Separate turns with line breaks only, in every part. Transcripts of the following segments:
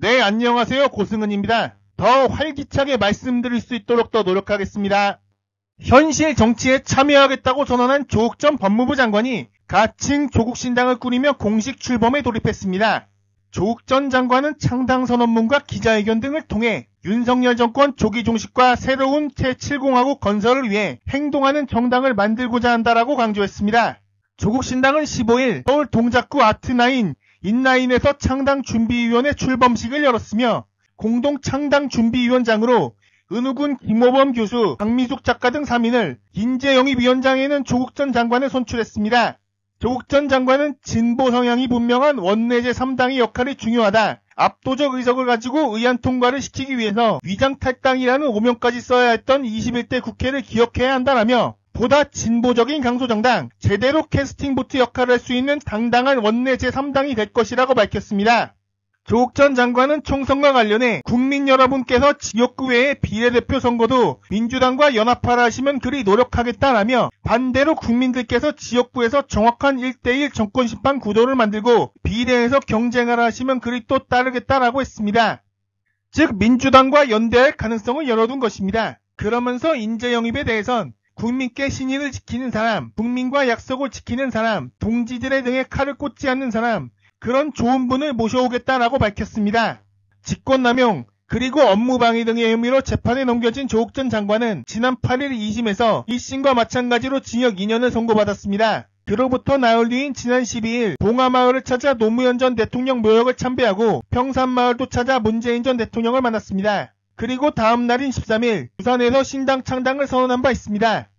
네, 안녕하세요. 고승은입니다. 더 활기차게 말씀드릴 수 있도록 더 노력하겠습니다. 현실 정치에 참여하겠다고 선언한 조국 전 법무부 장관이 가칭 조국신당을 꾸리며 공식 출범에 돌입했습니다. 조국 전 장관은 창당 선언문과 기자회견 등을 통해 윤석열 정권 조기 종식과 새로운 제7공화국 건설을 위해 행동하는 정당을 만들고자 한다라고 강조했습니다. 조국신당은 15일 서울 동작구 아트나인 인라인에서 창당준비위원회 출범식을 열었으며 공동 창당준비위원장으로 은우군 김호범 교수, 강미숙 작가 등 3인을, 인재영입위원장에는 조국 전 장관을 선출했습니다. 조국 전 장관은 진보 성향이 분명한 원내제 3당의 역할이 중요하다. 압도적 의석을 가지고 의안 통과를 시키기 위해서 위장탈당이라는 오명까지 써야 했던 21대 국회를 기억해야 한다라며 보다 진보적인 강소정당, 제대로 캐스팅보트 역할을 할 수 있는 당당한 원내 제3당이 될 것이라고 밝혔습니다. 조국 전 장관은 총선과 관련해 국민 여러분께서 지역구 외의 비례대표 선거도 민주당과 연합하라 하시면 그리 노력하겠다라며 반대로 국민들께서 지역구에서 정확한 1대1 정권심판 구도를 만들고 비례에서 경쟁하라 하시면 그리 또 따르겠다라고 했습니다. 즉 민주당과 연대할 가능성을 열어둔 것입니다. 그러면서 인재영입에 대해선 국민께 신의를 지키는 사람, 국민과 약속을 지키는 사람, 동지들의 등에 칼을 꽂지 않는 사람, 그런 좋은 분을 모셔오겠다라고 밝혔습니다. 직권남용, 그리고 업무방해 등의 혐의로 재판에 넘겨진 조국 전 장관은 지난 8일 2심에서 1심과 마찬가지로 징역 2년을 선고받았습니다. 그로부터 나흘 뒤인 지난 12일 봉하마을을 찾아 노무현 전 대통령 묘역을 참배하고 평산마을도 찾아 문재인 전 대통령을 만났습니다. 그리고 다음 날인 13일 부산에서 신당 창당을 선언한 바 있습니다.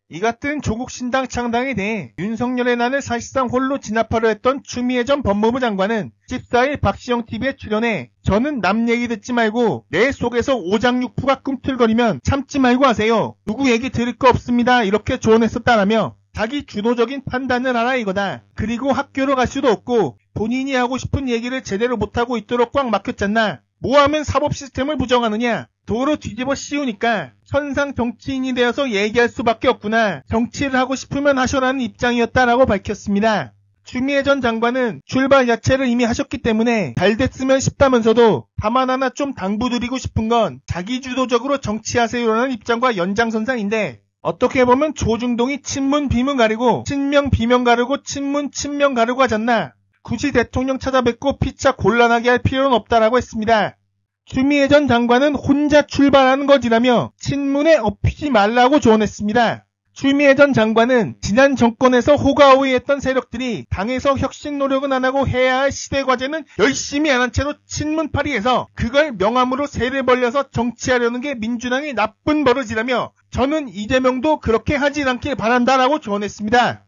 이 같은 조국 신당 창당에 대해 윤석열의 난을 사실상 홀로 진압하려 했던 추미애 전 법무부 장관은 14일 박시영TV에 출연해 저는 남 얘기 듣지 말고 내 속에서 오장육부가 꿈틀거리면 참지 말고 하세요. 누구 얘기 들을 거 없습니다. 이렇게 조언했었다라며 자기 주도적인 판단을 하라 이거다. 그리고 학교로 갈 수도 없고 본인이 하고 싶은 얘기를 제대로 못하고 있도록 꽉 막혔잖나. 뭐하면 사법 시스템을 부정하느냐. 도로 뒤집어 씌우니까 선상 정치인이 되어서 얘기할 수밖에 없구나. 정치를 하고 싶으면 하셔라는 입장이었다라고 밝혔습니다. 추미애 전 장관은 출발 야채를 이미 하셨기 때문에 잘 됐으면 싶다면서도 다만 하나 좀 당부드리고 싶은 건 자기주도적으로 정치하세요라는 입장과 연장선상인데 어떻게 보면 조중동이 친문 비문 가리고 친명 비명 가르고 친문 친명 가르고 하잖나. 굳이 대통령 찾아뵙고 피차 곤란하게 할 필요는 없다라고 했습니다. 추미애 전 장관은 혼자 출발하는 것이라며 친문에 엎이지 말라고 조언했습니다. 추미애 전 장관은 지난 정권에서 호가호위했던 세력들이 당에서 혁신 노력은 안 하고 해야 할 시대 과제는 열심히 안 한 채로 친문파리해서 그걸 명함으로 세를 벌려서 정치하려는 게 민주당의 나쁜 버릇이라며 저는 이재명도 그렇게 하지 않길 바란다라고 조언했습니다.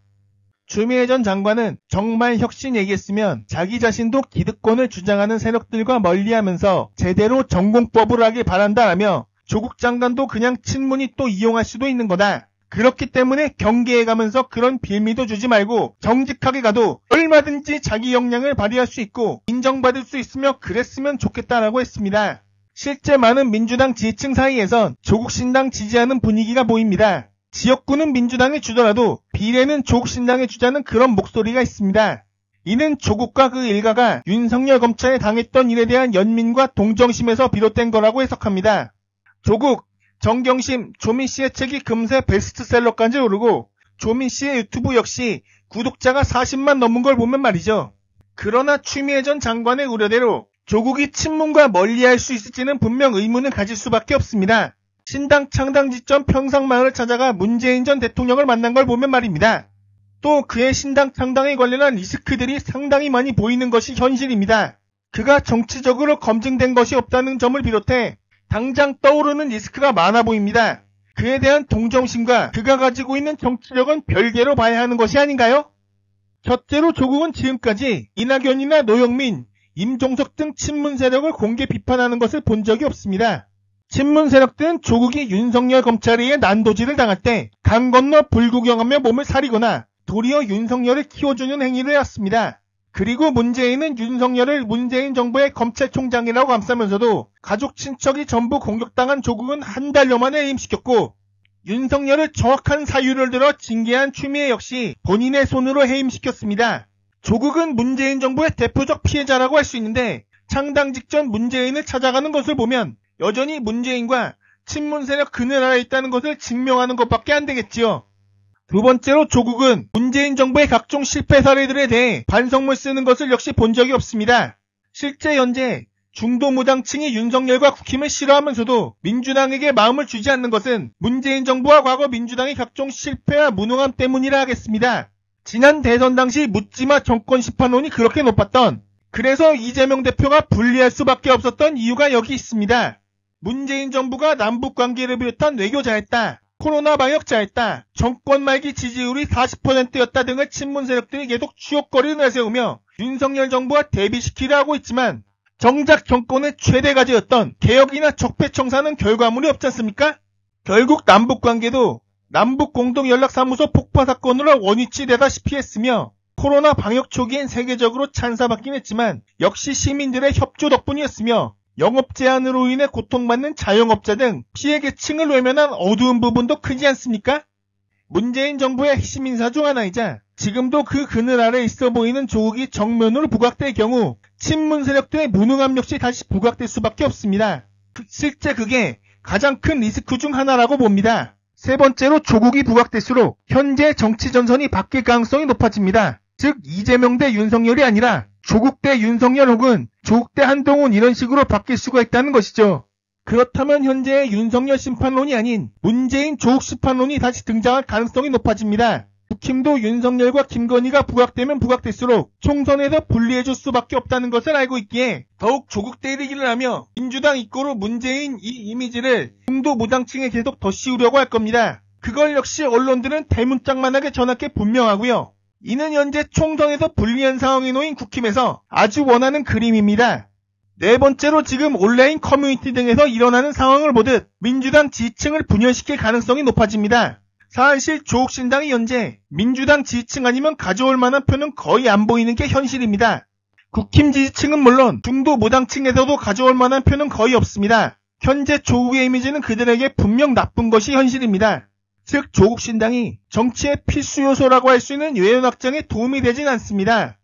추미애 전 장관은 정말 혁신 얘기했으면 자기 자신도 기득권을 주장하는 세력들과 멀리하면서 제대로 전공법을 하길 바란다라며 조국 장관도 그냥 친문이 또 이용할 수도 있는 거다. 그렇기 때문에 경계해가면서 그런 빌미도 주지 말고 정직하게 가도 얼마든지 자기 역량을 발휘할 수 있고 인정받을 수 있으며 그랬으면 좋겠다라고 했습니다. 실제 많은 민주당 지지층 사이에선 조국 신당 지지하는 분위기가 보입니다. 지역구는 민주당이 주더라도 비례는 조국 신당에 주자는 그런 목소리가 있습니다. 이는 조국과 그 일가가 윤석열 검찰에 당했던 일에 대한 연민과 동정심에서 비롯된 거라고 해석합니다. 조국, 정경심, 조민씨의 책이 금세 베스트셀러까지 오르고 조민씨의 유튜브 역시 구독자가 40만 넘은 걸 보면 말이죠. 그러나 추미애 전 장관의 우려대로 조국이 친문과 멀리할 수 있을지는 분명 의문을 가질 수밖에 없습니다. 신당 창당 지점 평산마을을 찾아가 문재인 전 대통령을 만난 걸 보면 말입니다. 또 그의 신당 창당에 관련한 리스크들이 상당히 많이 보이는 것이 현실입니다. 그가 정치적으로 검증된 것이 없다는 점을 비롯해 당장 떠오르는 리스크가 많아 보입니다. 그에 대한 동정심과 그가 가지고 있는 정치력은 별개로 봐야 하는 것이 아닌가요? 첫째로 조국은 지금까지 이낙연이나 노영민, 임종석 등 친문 세력을 공개 비판하는 것을 본 적이 없습니다. 친문 세력들은 조국이 윤석열 검찰에 의해 난도질을 당할 때 강 건너 불구경하며 몸을 사리거나 도리어 윤석열을 키워주는 행위를 해왔습니다. 그리고 문재인은 윤석열을 문재인 정부의 검찰총장이라고 감싸면서도 가족 친척이 전부 공격당한 조국은 한 달여 만에 해임시켰고 윤석열을 정확한 사유를 들어 징계한 추미애 역시 본인의 손으로 해임시켰습니다. 조국은 문재인 정부의 대표적 피해자라고 할 수 있는데 창당 직전 문재인을 찾아가는 것을 보면 여전히 문재인과 친문 세력 그늘 아래 있다는 것을 증명하는 것밖에 안 되겠지요. 두 번째로 조국은 문재인 정부의 각종 실패 사례들에 대해 반성문 쓰는 것을 역시 본 적이 없습니다. 실제 현재 중도 무당층이 윤석열과 국힘을 싫어하면서도 민주당에게 마음을 주지 않는 것은 문재인 정부와 과거 민주당의 각종 실패와 무능함 때문이라 하겠습니다. 지난 대선 당시 묻지마 정권 심판론이 그렇게 높았던, 그래서 이재명 대표가 불리할 수밖에 없었던 이유가 여기 있습니다. 문재인 정부가 남북관계를 비롯한 외교 잘했다, 코로나 방역 잘했다, 정권 말기 지지율이 40%였다 등을 친문 세력들이 계속 추억거리를 내세우며 윤석열 정부와 대비시키려 하고 있지만 정작 정권의 최대 과제였던 개혁이나 적폐청산은 결과물이 없지 않습니까? 결국 남북관계도 남북공동연락사무소 폭파 사건으로 원위치 되다시피 했으며 코로나 방역 초기엔 세계적으로 찬사받긴 했지만 역시 시민들의 협조 덕분이었으며 영업 제한으로 인해 고통받는 자영업자 등 피해 계층을 외면한 어두운 부분도 크지 않습니까? 문재인 정부의 핵심 인사 중 하나이자 지금도 그 그늘 아래 있어 보이는 조국이 정면으로 부각될 경우 친문 세력들의 무능함 역시 다시 부각될 수밖에 없습니다. 실제 그게 가장 큰 리스크 중 하나라고 봅니다. 세 번째로 조국이 부각될수록 현재 정치 전선이 바뀔 가능성이 높아집니다. 즉 이재명 대 윤석열이 아니라 조국 대 윤석열 혹은 조국 대 한동훈 이런 식으로 바뀔 수가 있다는 것이죠. 그렇다면 현재의 윤석열 심판론이 아닌 문재인 조국 심판론이 다시 등장할 가능성이 높아집니다. 국힘도 윤석열과 김건희가 부각되면 부각될수록 총선에서 불리해줄 수밖에 없다는 것을 알고 있기에 더욱 조국 때리기를 하며 민주당 입고로 문재인 이 이미지를 중도 무당층에 계속 더 씌우려고 할 겁니다. 그걸 역시 언론들은 대문짝만하게 전할 게 분명하고요. 이는 현재 총선에서 불리한 상황에 놓인 국힘에서 아주 원하는 그림입니다. 네 번째로 지금 온라인 커뮤니티 등에서 일어나는 상황을 보듯 민주당 지지층을 분열시킬 가능성이 높아집니다. 사실 조국신당이 현재 민주당 지지층 아니면 가져올 만한 표는 거의 안 보이는 게 현실입니다. 국힘 지지층은 물론 중도 무당층에서도 가져올 만한 표는 거의 없습니다. 현재 조국의 이미지는 그들에게 분명 나쁜 것이 현실입니다. 즉 조국신당이 정치의 필수 요소라고 할 수 있는 외연 확장에 도움이 되진 않습니다.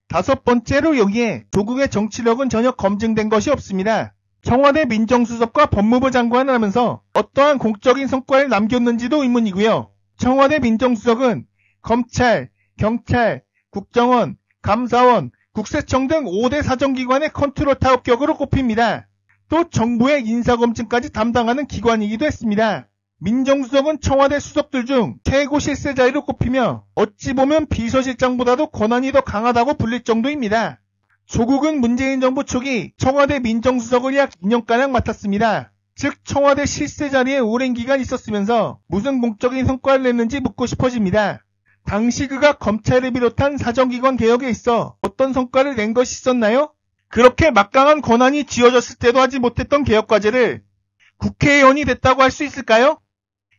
다섯 번째로 여기에 조국의 정치력은 전혀 검증된 것이 없습니다. 청와대 민정수석과 법무부 장관을 하면서 어떠한 공적인 성과를 남겼는지도 의문이고요. 청와대 민정수석은 검찰, 경찰, 국정원, 감사원, 국세청 등 5대 사정기관의 컨트롤 타업격으로 꼽힙니다. 또 정부의 인사검증까지 담당하는 기관이기도 했습니다. 민정수석은 청와대 수석들 중 최고 실세자리로 꼽히며 어찌 보면 비서실장보다도 권한이 더 강하다고 불릴 정도입니다. 조국은 문재인 정부 초기 청와대 민정수석을 약 2년가량 맡았습니다. 즉 청와대 실세 자리에 오랜 기간 있었으면서 무슨 공적인 성과를 냈는지 묻고 싶어집니다. 당시 그가 검찰을 비롯한 사정기관 개혁에 있어 어떤 성과를 낸 것이 있었나요? 그렇게 막강한 권한이 쥐어졌을 때도 하지 못했던 개혁과제를 국회의원이 됐다고 할 수 있을까요?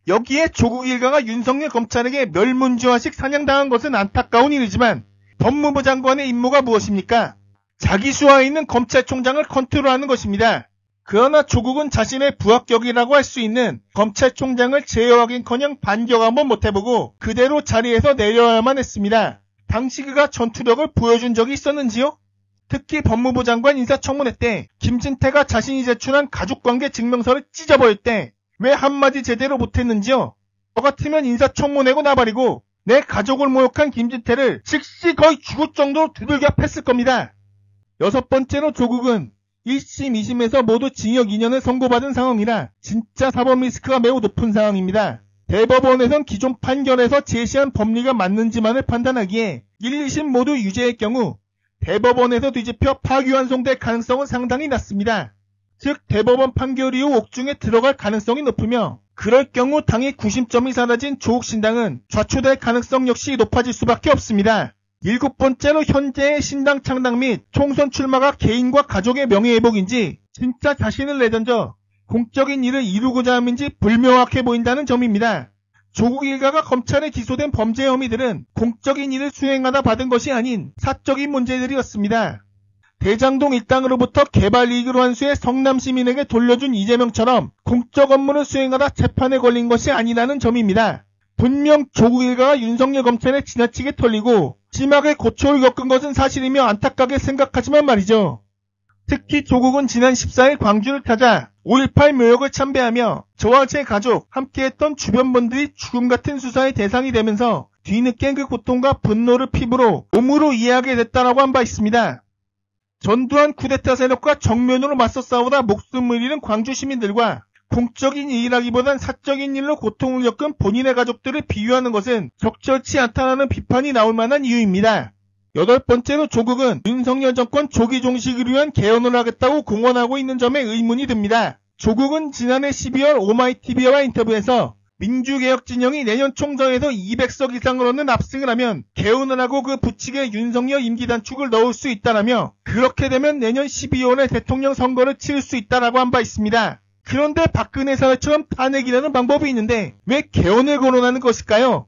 여기에 조국 일가가 윤석열 검찰에게 멸문주화식 사냥당한 것은 안타까운 일이지만 법무부 장관의 임무가 무엇입니까? 자기 수하에 있는 검찰총장을 컨트롤하는 것입니다. 그러나 조국은 자신의 부합격이라고 할 수 있는 검찰총장을 제어하긴커녕 반격 한번 못해보고 그대로 자리에서 내려야만 했습니다. 당시 그가 전투력을 보여준 적이 있었는지요? 특히 법무부 장관 인사청문회 때 김진태가 자신이 제출한 가족관계 증명서를 찢어버릴 때 왜 한마디 제대로 못했는지요? 저 같으면 인사청문회고 나발이고 내 가족을 모욕한 김진태를 즉시 거의 죽을 정도로 두들겨 팼을 겁니다. 여섯 번째로 조국은 1심, 2심에서 모두 징역 2년을 선고받은 상황이라 진짜 사법 리스크가 매우 높은 상황입니다. 대법원에선 기존 판결에서 제시한 법리가 맞는지만을 판단하기에 1, 2심 모두 유죄의 경우 대법원에서 뒤집혀 파기환송될 가능성은 상당히 낮습니다. 즉 대법원 판결 이후 옥중에 들어갈 가능성이 높으며 그럴 경우 당의 구심점이 사라진 조국신당은 좌초될 가능성 역시 높아질 수밖에 없습니다. 일곱 번째로 현재의 신당 창당 및 총선 출마가 개인과 가족의 명예회복인지 진짜 자신을 내던져 공적인 일을 이루고자 함인지 불명확해 보인다는 점입니다. 조국 일가가 검찰에 기소된 범죄 혐의들은 공적인 일을 수행하다 받은 것이 아닌 사적인 문제들이었습니다. 대장동 일당으로부터 개발 이익을 환수해 성남 시민에게 돌려준 이재명처럼 공적 업무를 수행하다 재판에 걸린 것이 아니라는 점입니다. 분명 조국 일가가 윤석열 검찰에 지나치게 털리고 심하게 고초를 겪은 것은 사실이며 안타깝게 생각하지만 말이죠. 특히 조국은 지난 14일 광주를 찾아 5.18 묘역을 참배하며 저와 제 가족, 함께했던 주변 분들이 죽음 같은 수사의 대상이 되면서 뒤늦게 그 고통과 분노를 피부로 몸으로 이해하게 됐다라고 한 바 있습니다. 전두환 쿠데타 세력과 정면으로 맞서 싸우다 목숨을 잃은 광주 시민들과 공적인 일이라기보단 사적인 일로 고통을 겪은 본인의 가족들을 비유하는 것은 적절치 않다는 비판이 나올 만한 이유입니다. 8번째로 조국은 윤석열 정권 조기 종식을 위한 개헌을 하겠다고 공언하고 있는 점에 의문이 듭니다. 조국은 지난해 12월 오마이TV와 인터뷰에서 민주개혁 진영이 내년 총선에서 200석 이상을 얻는 압승을 하면 개헌을 하고 그 부칙에 윤석열 임기 단축을 넣을 수 있다라며 그렇게 되면 내년 12월에 대통령 선거를 치를 수 있다라고 한 바 있습니다. 그런데 박근혜 사회처럼 탄핵이라는 방법이 있는데 왜 개헌을 거론하는 것일까요?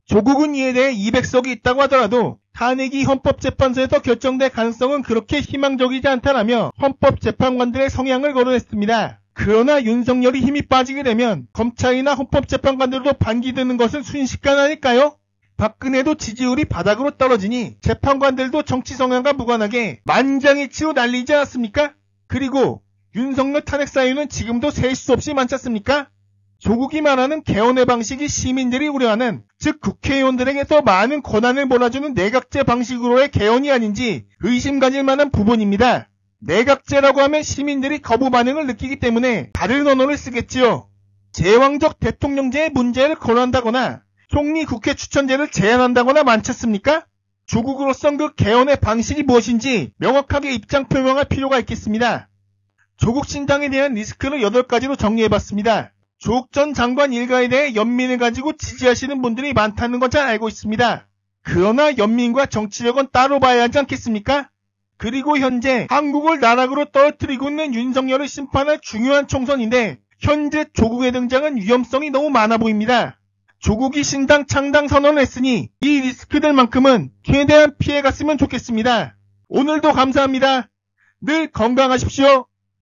조국은 이에 대해 200석이 있다고 하더라도 탄핵이 헌법재판소에서 결정될 가능성은 그렇게 희망적이지 않다라며 헌법재판관들의 성향을 거론했습니다. 그러나 윤석열이 힘이 빠지게 되면 검찰이나 헌법재판관들도 반기드는 것은 순식간 아닐까요? 박근혜도 지지율이 바닥으로 떨어지니 재판관들도 정치 성향과 무관하게 만장일치로 날리지 않았습니까? 그리고 윤석열 탄핵 사유는 지금도 셀 수 없이 많지 않습니까? 조국이 말하는 개헌의 방식이 시민들이 우려하는, 즉 국회의원들에게 더 많은 권한을 몰아주는 내각제 방식으로의 개헌이 아닌지 의심 가질 만한 부분입니다. 내각제라고 하면 시민들이 거부 반응을 느끼기 때문에 다른 언어를 쓰겠지요. 제왕적 대통령제의 문제를 거론한다거나 총리 국회 추천제를 제안한다거나 많지 않습니까? 조국으로선 그 개헌의 방식이 무엇인지 명확하게 입장 표명할 필요가 있겠습니다. 조국 신당에 대한 리스크를 8가지로 정리해봤습니다. 조국 전 장관 일가에 대해 연민을 가지고 지지하시는 분들이 많다는 건 잘 알고 있습니다. 그러나 연민과 정치력은 따로 봐야 하지 않겠습니까? 그리고 현재 한국을 나락으로 떨어뜨리고 있는 윤석열을 심판할 중요한 총선인데 현재 조국의 등장은 위험성이 너무 많아 보입니다. 조국이 신당 창당 선언을 했으니 이 리스크들만큼은 최대한 피해갔으면 좋겠습니다. 오늘도 감사합니다. 늘 건강하십시오.